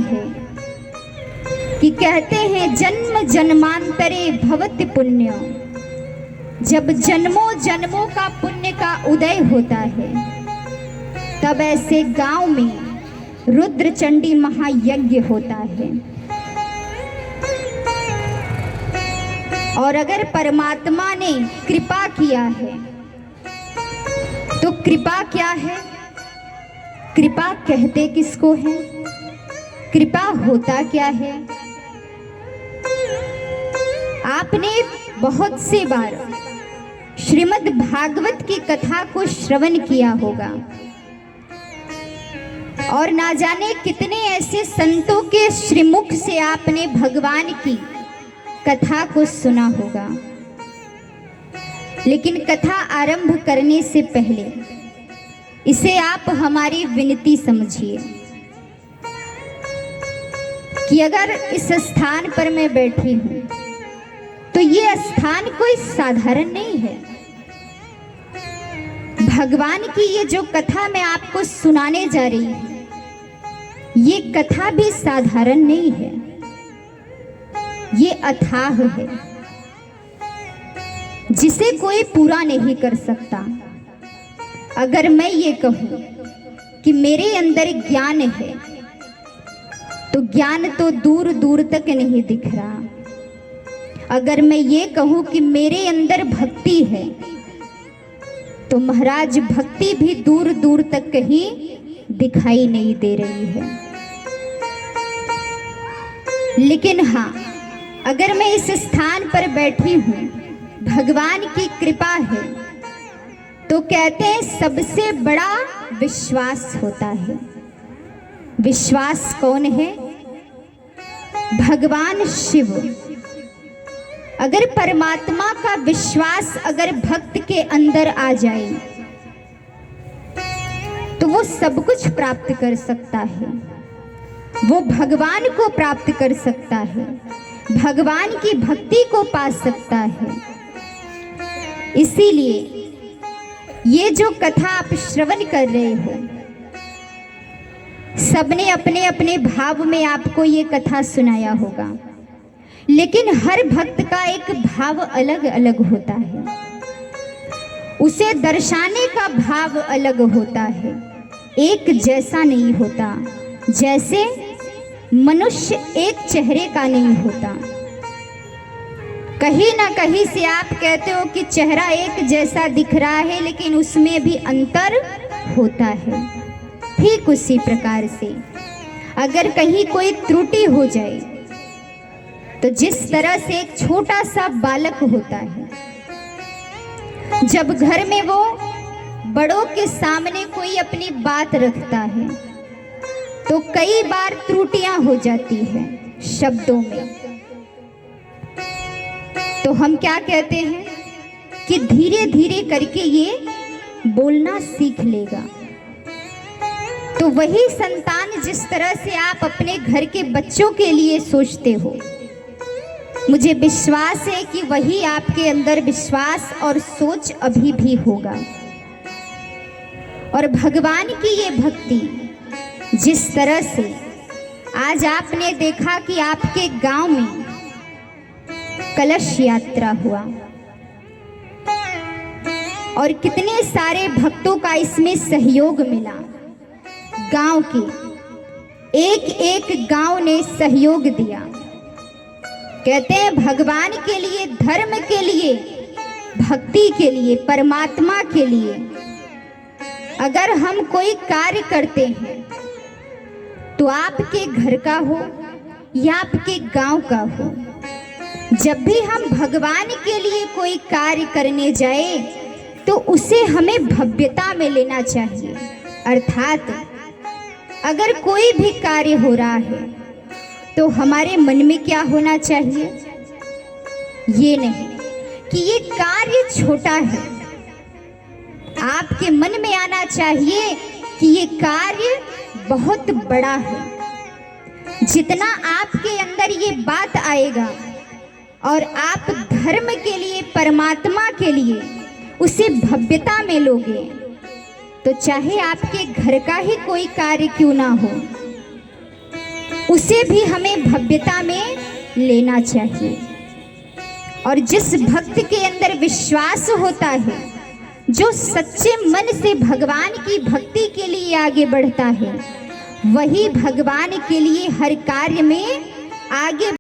है कि कहते हैं जन्म जन्मांतरे भवति पुण्य। जब जन्मों जन्मों का पुण्य का उदय होता है तब ऐसे गांव में रुद्र चंडी महायज्ञ होता है। और अगर परमात्मा ने कृपा किया है तो कृपा क्या है? कृपा कहते किसको है? कृपा होता क्या है? आपने बहुत से बार श्रीमद् भागवत की कथा को श्रवण किया होगा और ना जाने कितने ऐसे संतों के श्रीमुख से आपने भगवान की कथा को सुना होगा। लेकिन कथा आरंभ करने से पहले इसे आप हमारी विनती समझिए कि अगर इस स्थान पर मैं बैठी हूं तो ये स्थान कोई साधारण नहीं है। भगवान की ये जो कथा मैं आपको सुनाने जा रही हूं, ये कथा भी साधारण नहीं है, ये अथाह है जिसे कोई पूरा नहीं कर सकता। अगर मैं ये कहूं कि मेरे अंदर ज्ञान है तो ज्ञान तो दूर दूर तक नहीं दिख रहा। अगर मैं ये कहूं कि मेरे अंदर भक्ति है तो महाराज भक्ति भी दूर दूर तक कहीं दिखाई नहीं दे रही है। लेकिन हाँ, अगर मैं इस स्थान पर बैठी हूं, भगवान की कृपा है, तो कहते हैं सबसे बड़ा विश्वास होता है। विश्वास कौन है? भगवान शिव। अगर परमात्मा का विश्वास अगर भक्त के अंदर आ जाए तो वो सब कुछ प्राप्त कर सकता है, वो भगवान को प्राप्त कर सकता है, भगवान की भक्ति को पा सकता है। इसीलिए ये जो कथा आप श्रवण कर रहे हो, सबने अपने अपने भाव में आपको ये कथा सुनाया होगा, लेकिन हर भक्त का एक भाव अलग अलग होता है, उसे दर्शाने का भाव अलग होता है, एक जैसा नहीं होता। जैसे मनुष्य एक चेहरे का नहीं होता, कहीं ना कहीं से आप कहते हो कि चेहरा एक जैसा दिख रहा है लेकिन उसमें भी अंतर होता है। ठीक उसी प्रकार से अगर कहीं कोई त्रुटि हो जाए तो जिस तरह से एक छोटा सा बालक होता है, जब घर में वो बड़ों के सामने कोई अपनी बात रखता है तो कई बार त्रुटियां हो जाती हैं शब्दों में, तो हम क्या कहते हैं कि धीरे धीरे करके ये बोलना सीख लेगा। तो वही संतान जिस तरह से आप अपने घर के बच्चों के लिए सोचते हो, मुझे विश्वास है कि वही आपके अंदर विश्वास और सोच अभी भी होगा। और भगवान की ये भक्ति जिस तरह से आज आपने देखा कि आपके गांव में कलश यात्रा हुआ और कितने सारे भक्तों का इसमें सहयोग मिला। गांव के एक एक गांव ने सहयोग दिया। कहते हैं भगवान के लिए, धर्म के लिए, भक्ति के लिए, परमात्मा के लिए अगर हम कोई कार्य करते हैं तो आपके घर का हो या आपके गांव का हो, जब भी हम भगवान के लिए कोई कार्य करने जाए तो उसे हमें भव्यता में लेना चाहिए। अर्थात अगर कोई भी कार्य हो रहा है तो हमारे मन में क्या होना चाहिए? ये नहीं कि ये कार्य छोटा है, आपके मन में आना चाहिए कि ये कार्य बहुत बड़ा है। जितना आपके अंदर ये बात आएगा और आप धर्म के लिए, परमात्मा के लिए उसे भव्यता में लोगे, तो चाहे आपके घर का ही कोई कार्य क्यों ना हो, उसे भी हमें भव्यता में लेना चाहिए। और जिस भक्त के अंदर विश्वास होता है, जो सच्चे मन से भगवान की भक्ति के लिए आगे बढ़ता है, वही भगवान के लिए हर कार्य में आगे